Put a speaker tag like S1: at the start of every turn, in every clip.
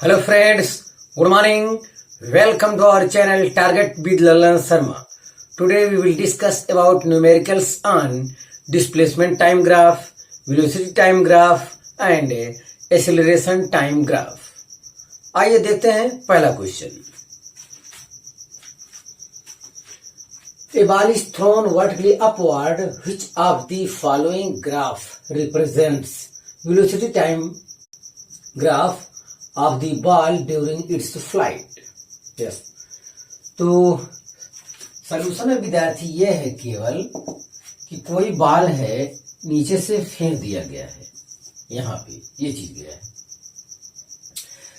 S1: Hello friends, good morning. Welcome to our channel Target with Lalan Sharma. Today we will discuss about numericals on displacement time graph, velocity time graph and acceleration time graph. आइए देखते हैं पहला question. A ball is thrown vertically upward. Which of the following graph represents velocity time graph of the ball during its flight? Yes. तो solution में विद्यार्थी ये है केवल कि कोई बॉल है नीचे से फेंक दिया गया है, यहाँ पे ये चीज गया है,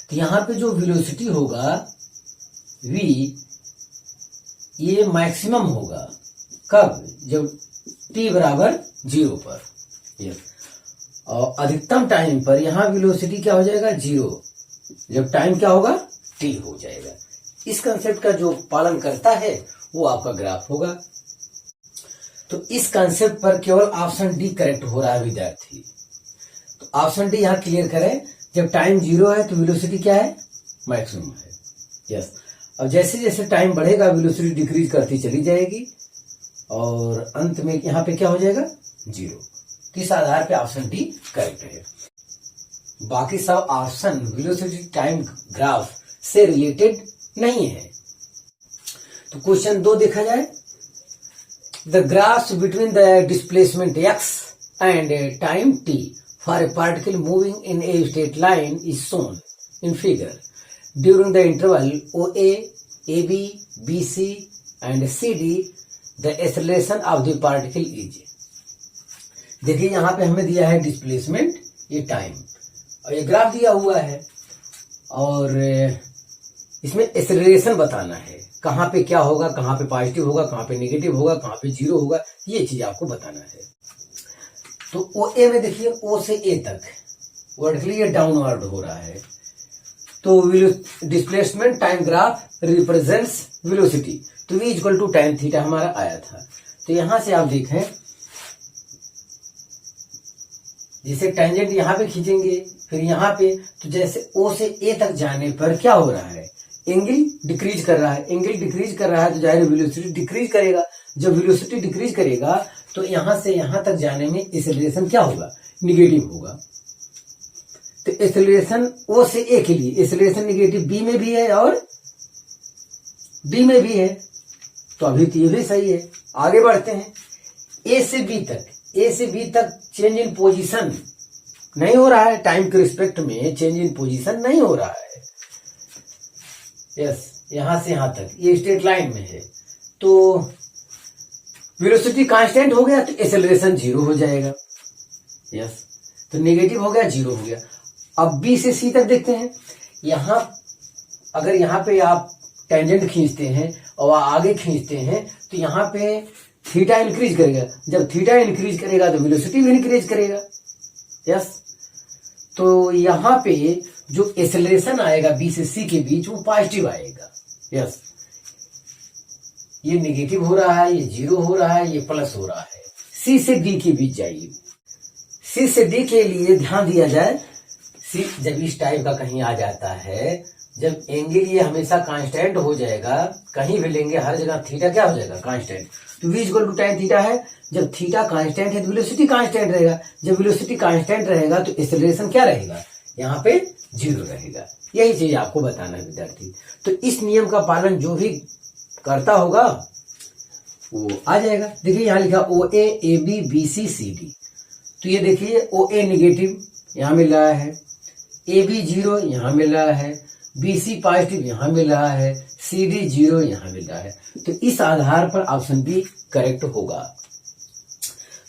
S1: तो यहाँ पे जो वेलोसिटी होगा v ये मैक्सिमम होगा कब? जब t बराबर 0 पर. यस. और अधिकतम टाइम पर यहाँ वेलोसिटी क्या हो जाएगा? 0. जब टाइम क्या होगा? t हो जाएगा. इस कंसेप्ट का जो पालन करता है वो आपका ग्राफ होगा. तो इस कंसेप्ट पर केवल ऑप्शन डी करेक्ट हो रहा है विद्यार्थी. तो ऑप्शन डी यहाँ क्लियर करें. जब टाइम 0 है तो वेलोसिटी क्या है? मैक्सिमम है. यस. अब जैसे जैसे टाइम बढ़ेगा वेलोसिटी डिक्रीज करती चली जाएगी और अंत में यहाँ पे क्या हो जाएगा? 0. किस आधार पे ऑप्शन डी करेक्ट है. बाकी सब ऑप्शन वेलोसिटी टाइम ग्राफ से रिलेटेड नहीं है. तो क्वेश्चन 2 देखा जाए. The graphs between the displacement x and time t for a particle moving in a straight line is shown in figure during the interval OA, AB, BC and CD. The acceleration of the particle is. देखिए यहां पे हमें दिया है displacement, ये time और ये graph दिया हुआ है और इसमें एक्सेलरेशन बताना है. कहां पे क्या होगा, कहां पे पॉजिटिव होगा, कहां पे नेगेटिव होगा, कहां पे 0 होगा, ये चीज आपको बताना है. तो OA में देखिए O से A तक वर्टिकली ये डाउनवर्ड हो रहा है. तो displacement time graph represents velocity. तो v equal to tan theta हमारा आया था. तो यहां से आप देखें जैसे टेंजेंट यहाँ पे खींचेंगे फिर यहाँ पे, तो जैसे O से A तक जाने पर क्या हो रहा है? एंगल डिक्रीज कर रहा है. एंगल डिक्रीज कर रहा है तो जाहिर वेलोसिटी डिक्रीज करेगा. जब वेलोसिटी डिक्रीज करेगा तो यहां से यहां तक जाने में एक्सेलरेशन क्या होगा? निगेटिव होगा. तो एक्सेलरेशन O से A के लिए एक्सेलरेशन निगेटिव B में भी है और D में भी है. तो अभी तो ये भी सही है. आगे बढ़ते हैं. A से B तक चेंज इन पोजीशन नहीं हो रहा है. टाइम के रिस्पेक्ट में चेंज इन पोजीशन नहीं हो रहा है. यस. यहां से यहां तक ये स्ट्रेट लाइन में है तो वेलोसिटी कांस्टेंट हो गया तो एक्सेलरेशन 0 हो जाएगा. यस. तो नेगेटिव हो गया, 0 हो गया. अब B से C तक देखते हैं. यहां अगर यहां पे आप टेंजेंट खींचते हैं और आगे खींचते हैं तो यहां पे थीटा इंक्रीज करेगा. जब थीटा इंक्रीज करेगा तो वेलोसिटी भी इंक्रीज करेगा. यस. तो यहां पे जो एक्सेलरेशन आएगा B से C के बीच वो पॉजिटिव आएगा. यस. ये नेगेटिव हो रहा है, ये 0 हो रहा है, ये प्लस हो रहा है. C से D के बीच जाइए. C से D के लिए ध्यान दिया जाए. C जब इस टाइप का कहीं आ जाता है, जब एंगल ये हमेशा कांस्टेंट हो जाएगा, कहीं भी लेंगे हर जगह थीटा क्या हो जाएगा? कांस्टेंट. तो v equal to tan theta है. जब थीटा कांस्टेंट है तो वेलोसिटी कांस्टेंट रहेगा. जब वेलोसिटी कांस्टेंट रहेगा तो एक्सेलरेशन क्या रहेगा? यहाँ पे 0 रहेगा. यही चीज आपको बताना है विद्यार्थी. तो इस नियम का पालन जो भी करता होगा वो आ जाएगा. देखिए यहाँ लिखा OA, AB, BC, CD. तो ये देखिए OA निगेटिव यहाँ मिल रहा है, AB 0 यहाँ मिल रहा है, BC पॉजिटिव यहाँ मिल रहा है, CD 0 यहाँ मिल रहा है. तो इस आधार पर ऑप्शन बी करेक्ट होगा.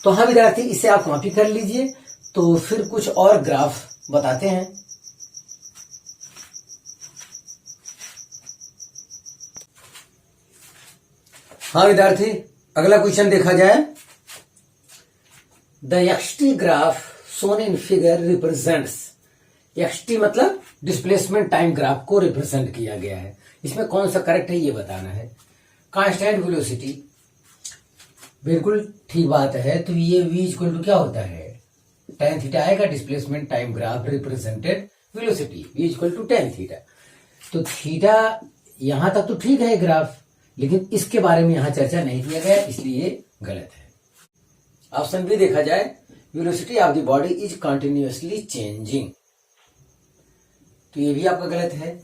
S1: तो हाँ विद्यार्थी, इसे आप कॉपी कर लीजिए. तो फिर कुछ और ग्राफ बताते हैं. हाँ विद्यार्थी, अगला क्वेश्चन देखा जाए. The xt graph shown in figure represents. xt मतलब डिस्प्लेसमेंट टाइम ग्राफ को रिप्रेजेंट किया गया है. इसमें कौन सा करेक्ट है ये बताना है. कांस्टेंट वेलोसिटी, बिल्कुल ठीक बात है. तो ये v इक्वल टू क्या होता है? tan थीटा आएगा. Displacement time graph represented velocity v equal to tan theta. तो थीटा यहां तक तो ठीक है ग्राफ, लेकिन इसके बारे में यहां चर्चा नहीं किया गया, इसलिए गलत है। ऑप्शन बी देखा जाए, velocity of the body is continuously changing, तो ये भी आपका गलत है।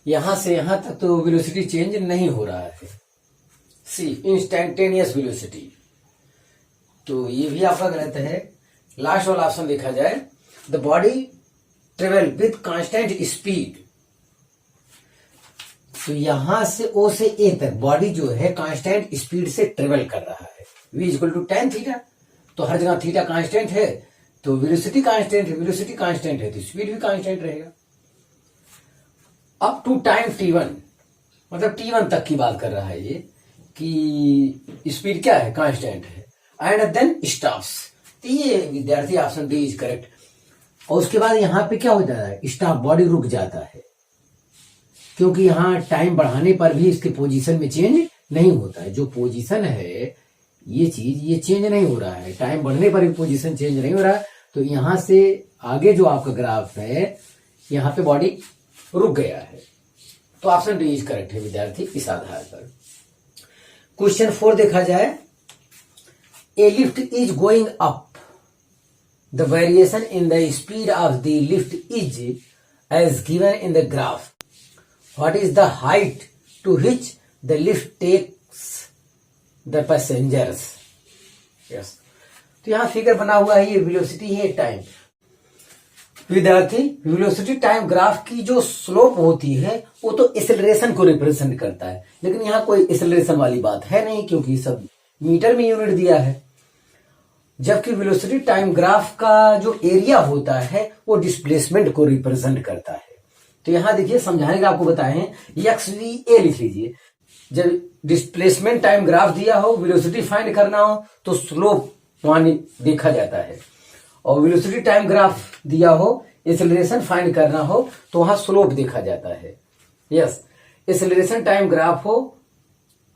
S1: यहां से यहां तक तो वेलोसिटी चेंज नहीं हो रहा है। सी इंस्टैंटेनियस वेलोसिटी, तो ये भी आपका गलत है। लास्ट वाला ऑप्शन देखा जाए, the body travel with constant speed, तो यहां से ओ से ए तक बॉडी जो है कांस्टेंट स्पीड से ट्रेवल कर रहा है। v equal to tan theta, तो हर जगह थीटा कांस्टेंट है, तो वेलोसिटी कांस्टेंट है, वेलोसिटी कांस्टेंट है तो स्पीड भी कांस्टेंट रहेगा। अप टू टाइम t1, मतलब t1 तक की बात कर रहा है ये, कि स्पीड क्या है, कांस्टेंट है, एंड देन स्टॉप्स, तो ये विद्यार्थी ऑप्शन बी इज करेक्ट। और उसके बाद यहां पे क्या हो जाता है, स्टॉप, बॉडी रुक जाता है, क्योंकि यहां टाइम बढ़ाने पर भी इसके पोजीशन में चेंज नहीं होता है। जो पोजीशन है ये चीज, ये चेंज नहीं हो रहा है, टाइम बढ़ने पर भी पोजीशन चेंज नहीं हो रहा है। तो यहां से आगे जो आपका ग्राफ है, यहां पे बॉडी रुक गया है, तो ऑप्शन डी इज करेक्ट है विद्यार्थी इस आधार पर। क्वेश्चन 4 देखा जाए, a lift is going up, the variation in the speed of the lift is as given in the graph, what is the height to which the lift takes the passengers. Yes, तो यहां figure बना हुआ है, ये velocity है, time. विद्यार्थी velocity time graph की जो स्लोप होती है वो तो एक्सेलरेशन को रिप्रेजेंट करता है, लेकिन यहां कोई एक्सेलरेशन वाली बात है नहीं, क्योंकि सब मीटर में यूनिट दिया है। जबकि वेलोसिटी टाइम ग्राफ का जो एरिया होता है वो डिस्प्लेसमेंट को रिप्रेजेंट करता है। तो यहां देखिए, समझाने का आपको बताएं, XVA लिख लीजिए। जब डिस्प्लेसमेंट टाइम ग्राफ दिया हो, वेलोसिटी फाइंड करना हो, तो स्लोप वहां देखा जाता है, और वेलोसिटी टाइम ग्राफ दिया हो, एक्सेलरेशन फाइंड करना हो, तो वहां स्लोप देखा जाता है। यस, एक्सेलरेशन टाइम ग्राफ हो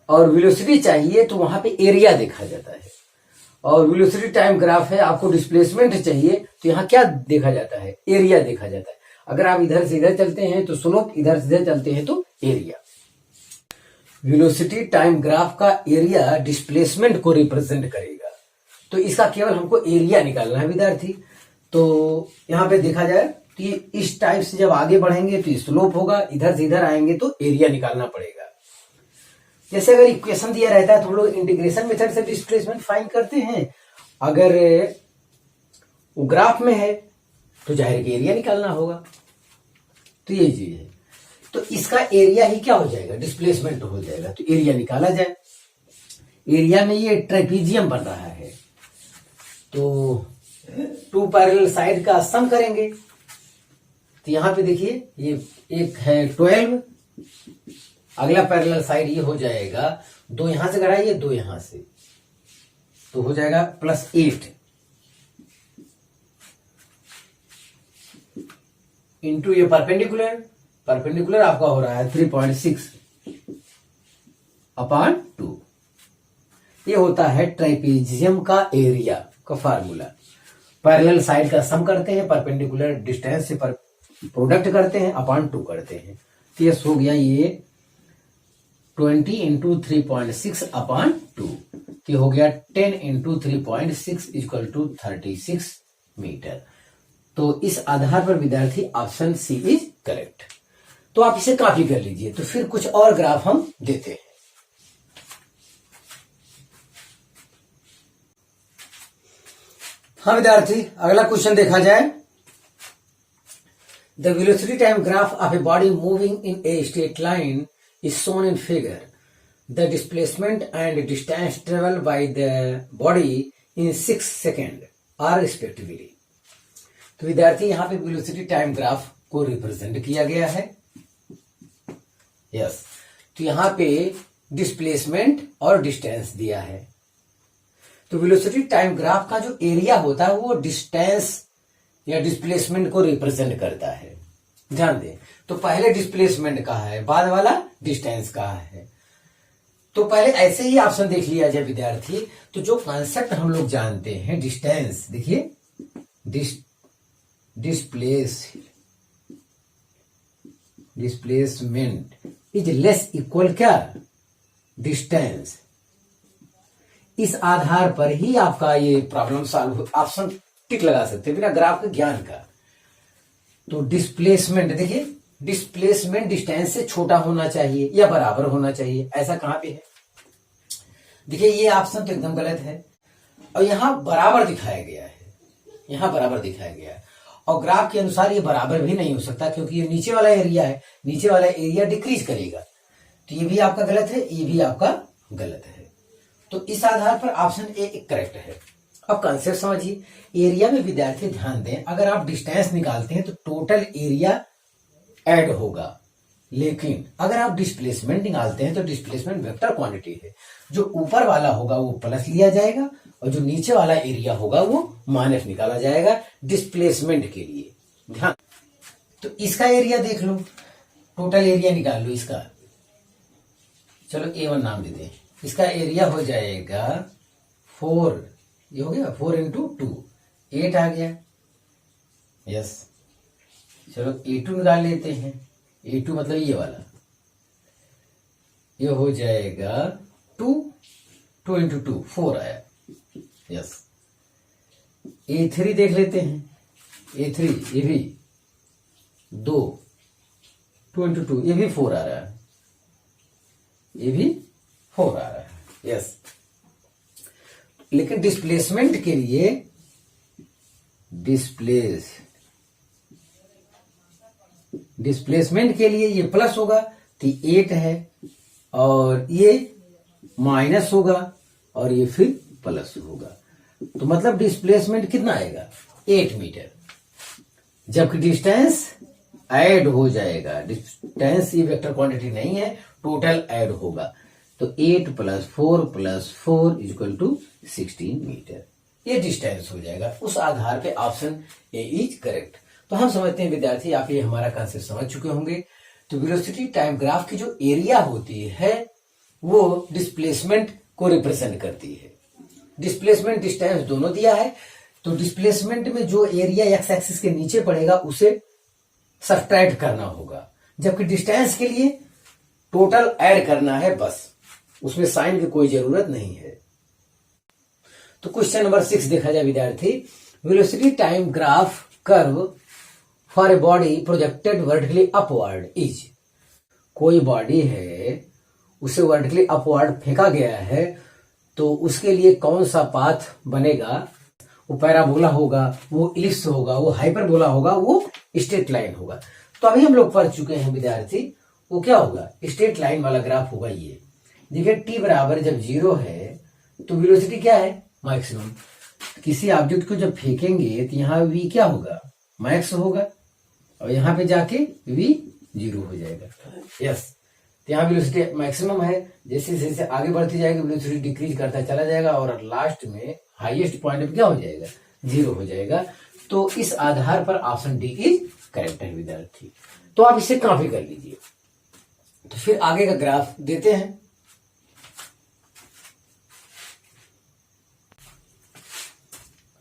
S1: और वेलोसिटी चाहिए तो वहां पे एरिया देखा जाता है, और वेलोसिटी टाइम ग्राफ है, आपको डिस्प्लेसमेंट चाहिए तो यहाँ क्या देखा जाता है, एरिया देखा जाता है। अगर आप इधर से इधर चलते हैं तो स्लोप, इधर से इधर चलते हैं तो एरिया। वेलोसिटी टाइम ग्राफ का एरिया डिस्प्लेसमेंट को रिप्रेजेंट करेगा, तो इसका केवल हमको एरिया निकालना है विद्यार्थी। तो यहां पे देखा जाए तो ये इस टाइप से जब आगे बढ़ेंगे तो स्लोप होगा, इधर से इधर आएंगे तो एरिया निकालना पड़ेगा। जैसे अगर इक्वेशन दिया रहता है तो हम लोग इंटीग्रेशन मेथड से डिस्प्लेसमेंट फाइंड करते हैं, अगर वो ग्राफ में है तो जाहिर कि एरिया निकालना होगा। तो ये चीज है, तो इसका एरिया ही क्या हो जाएगा, डिस्प्लेसमेंट हो जाएगा। तो एरिया निकाला जाए, एरिया में ये ट्रेपीजियम बन रहा है, तो 2 पैरेलल साइड का सम करेंगे। तो यहां पे देखिए, ये एक है 12, अगला पैरेलल साइड ये हो जाएगा, 2 यहां से घटाइए, 2 यहां से, तो हो जाएगा +8 इंटू ये परपेंडिकुलर, परपेंडिकुलर आपका हो रहा है 3.6 अपॉन 2। ये होता है ट्राइपेजियम का एरिया का फार्मूला। पैरेलल साइड का सम करते हैं, परपेंडिकुलर डिस्टेंस से प्रोडक्ट करते हैं, अपॉन 2 करते हैं। तो ये हो गया ये 20 इंटू 3.6 अपॉन 2, ये हो गया 10 इंटू 3.6 इक्वल टू 36 मीटर। तो इस आधार पर विद्यार्थी ऑप्शन सी इज करेक्ट। तो आप इसे कॉपी कर लीजिए, तो फिर कुछ और ग्राफ हम देते हैं। हाँ विद्यार्थी, अगला क्वेश्चन देखा जाए, the velocity time graph of a body moving in a straight line is shown in figure, the displacement and distance travel by the body in 6 second are respectively. तो विद्यार्थी यहां पे वेलोसिटी टाइम ग्राफ को represent किया गया है। Yes, तो यहां पे डिस्प्लेसमेंट और डिस्टेंस दिया है। तो वेलोसिटी टाइम ग्राफ का जो एरिया होता है वो डिस्टेंस या डिस्प्लेसमेंट को रिप्रेजेंट करता है। ध्यान दें, तो पहले डिस्प्लेसमेंट का है, बाद वाला डिस्टेंस का है। तो पहले ऐसे ही ऑप्शन देख लिया जाए विद्यार्थी। तो जो कॉन्सेप्ट हम लोग जानते हैं डिस्टेंस, देखिए डिस्प्लेसमेंट इज लेस इक्वल क्या, डिस्टेंस। इस आधार पर ही आपका ये प्रॉब्लम सॉल्व, ऑप्शन टिक लगा सकते हैं बिना ग्राफ के ज्ञान का। तो डिस्प्लेसमेंट, देखिए डिस्प्लेसमेंट डिस्टेंस से छोटा होना चाहिए या बराबर होना चाहिए, ऐसा कहां पे है? देखिए ये ऑप्शन तो एकदम गलत है, और यहां बराबर दिखाया गया है, यहां बराबर दिखाया गया है, और ग्राफ के अनुसार ये बराबर भी नहीं हो सकता क्योंकि ये नीचे वाला एरिया है, नीचे वाला एरिया डिक्रीज करेगा। तो ये भी आपका गलत है, ये भी आपका गलत है। तो इस आधार पर ऑप्शन ए करेक्ट है। अब कंसेप्ट समझिए, एरिया में विद्यार्थी ध्यान दें, अगर आप डिस्टेंस निकालते हैं तो टोटल एरिया ऐड होगा, लेकिन अगर आप डिस्प्लेसमेंट निकालते हैं तो डिस्प्लेसमेंट वेक्टर क्वांटिटी है, जो ऊपर वाला होगा वो प्लस लिया जाएगा और जो नीचे वाला एरिया होगा वो माइनस निकाला जाएगा डिस्प्लेसमेंट के लिए। ध्यान, तो इसका एरिया देख लो, टोटल एरिया निकाल लो इसका, चलो A1 नाम देते हैं, इसका एरिया हो जाएगा 4, ये हो गया 4 इंटू 2, 8 आ गया, यस। चलो A2 निकाल लेते हैं, A2 मतलब ये वाला, ये हो जाएगा 2 इंटू 2 4 आया, यस। A3 देख लेते हैं, A3 ये भी 2 इंटू 2 ये भी 4 आ रहा है, ये भी 4 आ रहा है, यस। लेकिन डिस्प्लेसमेंट के लिए डिस्प्लेसमेंट के लिए ये प्लस होगा तो 8 है, और ये माइनस होगा और ये फिर प्लस होगा, तो मतलब डिस्प्लेसमेंट कितना आएगा 8 मीटर, जबकि डिस्टेंस ऐड हो जाएगा, डिस्टेंस ये वेक्टर क्वांटिटी नहीं है, टोटल ऐड होगा, तो 8 + 4 + 4 = 16 मीटर, ये डिस्टेंस हो जाएगा। उस आधार पे ऑप्शन ए इज करेक्ट। तो हम समझते हैं विद्यार्थी आप ये हमारा कंसेप्ट समझ चुके होंगे। तो वेलोसिटी टाइम ग्राफ की जो एरिया होती है वो डिस्प्लेसमेंट को रिप्रेजेंट करती है। डिस्प्लेसमेंट डिस्टेंस दोनों दिया है, तो डिस्प्लेसमेंट में जो एरिया एक्स एक्सिस के नीचे पड़ेगा उसे सब्ट्रैक्ट करना होगा, जबकि डिस्टेंस के लिए टोटल ऐड करना है, बस उसमें साइन की कोई जरूरत नहीं है। तो क्वेश्चन नंबर 6 देखा जाए विद्यार्थी, velocity time graph curve for a body projected vertically upward is. कोई बॉडी है उसे वर्टिकली अपवर्ड फेंका गया है, तो उसके लिए कौन सा पाथ बनेगा? वो पैराबोला होगा, वो इलिप्स होगा, वो हाइपरबोला होगा, वो स्ट्रेट लाइन होगा। तो अभी हम लोग पढ़ चुके हैं विद्यार्थी, वो क्या होगा? स्ट्रेट लाइन वाला ग्राफ होगा ये। देखिए t बराबर जब 0 है तो वेलोसिटी क्या है? मैक्सिमम। किसी ऑब्जेक्ट को जब फेंकेंगे तो यहाँ v क्या होगा? मैक्स होगा, और यहाँ पे जाके v 0 हो जाएगा, यस। तो यहाँ वेलोसिटी मैक्सिमम है, जैसे जैसे आगे बढ़ती जाएगी वेलोसिटी डिक्रीज करता चला जाएगा, और लास्ट में हाईएस्ट पॉइंट पे क्या हो जाएगा? 0 हो जाएगा। तो इस आधार पर ऑप्शन डी इज करेक्ट है विद्यार्थी। तो आप इसे कॉपी कर लीजिए। तो फिर आगे का ग्राफ देते हैं।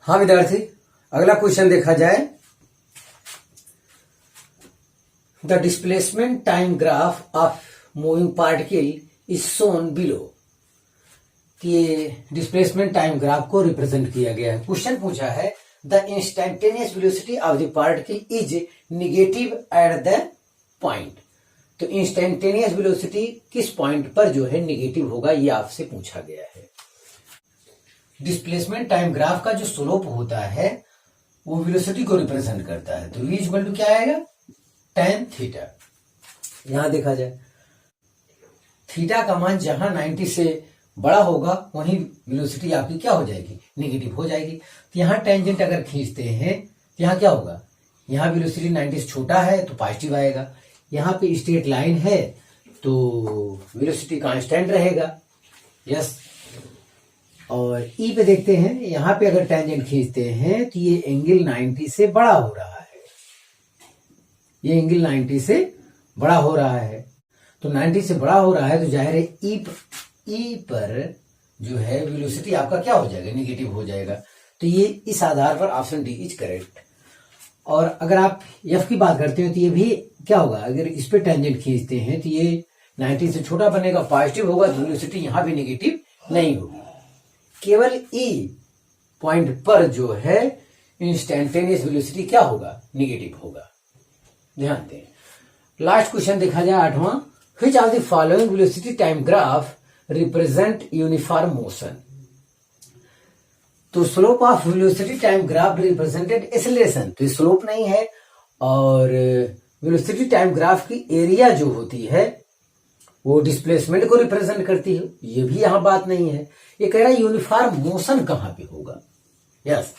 S1: हाँ विद्यार्थी, अगला क्वेश्चन देखा जाए, the displacement time graph of moving particle is shown below. ये डिस्प्लेसमेंट टाइम ग्राफ को रिप्रेजेंट किया गया है। क्वेश्चन पूछा है the instantaneous velocity of the particle is negative at the point. तो इंस्टेंटेनियस वेलोसिटी किस पॉइंट पर जो है नेगेटिव होगा, ये आपसे पूछा गया है। डिस्प्लेसमेंट टाइम ग्राफ का जो स्लोप होता है वो वेलोसिटी को रिप्रेजेंट करता है। तो v इक्वल टू क्या आएगा? tan theta. यहां देखा जाए थीटा का मान जहां 90 से बड़ा होगा वहीं वेलोसिटी आपकी क्या हो जाएगी? नेगेटिव हो जाएगी। तो यहां टेंजेंट अगर खींचते हैं तो यहां क्या होगा? यहां वेलोसिटी 90 से छोटा है तो पॉजिटिव आएगा। यहां पे स्ट्रेट लाइन है तो वेलोसिटी कांस्टेंट रहेगा, यस। और ई पे देखते हैं, यहां पे अगर टेंजेंट खींचते हैं तो ये एंगल 90 से बड़ा हो रहा है, ये एंगल 90 से बड़ा हो रहा है। तो 90 से बड़ा हो रहा है तो जाहिर है ई पर जो है वेलोसिटी आपका क्या हो जाएगा? नेगेटिव हो जाएगा। तो ये इस आधार पर ऑप्शन डी इज करेक्ट। और अगर आप एफ की बात करते हो तो ये भी क्या होगा, अगर इस पे टेंजेंट खींचते हैं तो ये 90 से छोटा बनेगा, पॉजिटिव होगा, तो वेलोसिटी यहां भी नेगेटिव नहीं होगी। केवल ई पॉइंट पर जो है इंस्टेंटेनियस वेलोसिटी क्या होगा, नेगेटिव होगा। ध्यान दें। लास्ट क्वेश्चन देखा जाए 8वां, which of the following velocity time graph represent uniform motion. तो slope of velocity time graph represented acceleration, तो स्लोप नहीं है, और वेलोसिटी टाइम ग्राफ की एरिया जो होती है वो डिस्प्लेसमेंट को रिप्रेजेंट करती है, ये भी यहां बात नहीं है। ये कह रहा है यूनिफॉर्म मोशन कहां पे होगा। यस,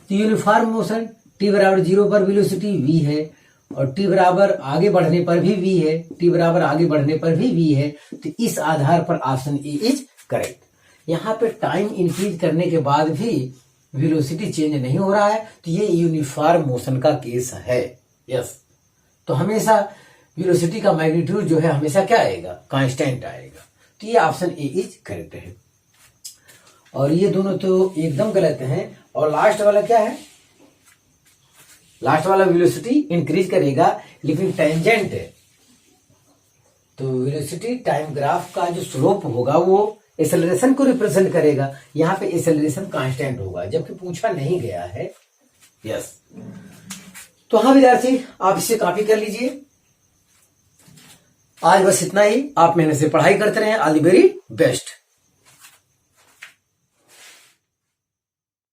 S1: तो यूनिफॉर्म मोशन t बराबर 0 पर वेलोसिटी v है, और t बराबर आगे बढ़ने पर भी v है, t बराबर आगे बढ़ने पर भी v है, तो इस आधार पर ऑप्शन ए इज करेक्ट। यहाँ पे टाइम इंक्रीज करने के बाद भी वेलोसिटी चेंज नहीं हो रहा है, तो ये यूनिफॉर्म मोशन का केस है। यस, तो हमेशा वेलोसिटी का मैग्नीट्यूड जो है हमेशा क्या आएगा, कांस्टेंट आएगा, तो ये ऑप्शन ए इज करेक्ट है। और ये दोनों तो एकदम गलत हैं। और लास्ट वाला क्या है, लास्ट वाला वेलोसिटी इंक्रीज करेगा लेकिन टेंजेंट है, तो वेलोसिटी टाइम ग्राफ का जो स्लोप होगा वो एक्सेलरेशन को रिप्रेजेंट करेगा, यहां पे एक्सेलरेशन कांस्टेंट होगा, जबकि पूछा नहीं गया है। यस, तो हाँ विद्यार्थी, आप इसे कॉपी कर लीजिए। आज बस इतना ही, आप मेहनत से पढ़ाई करते रहें। All the very best.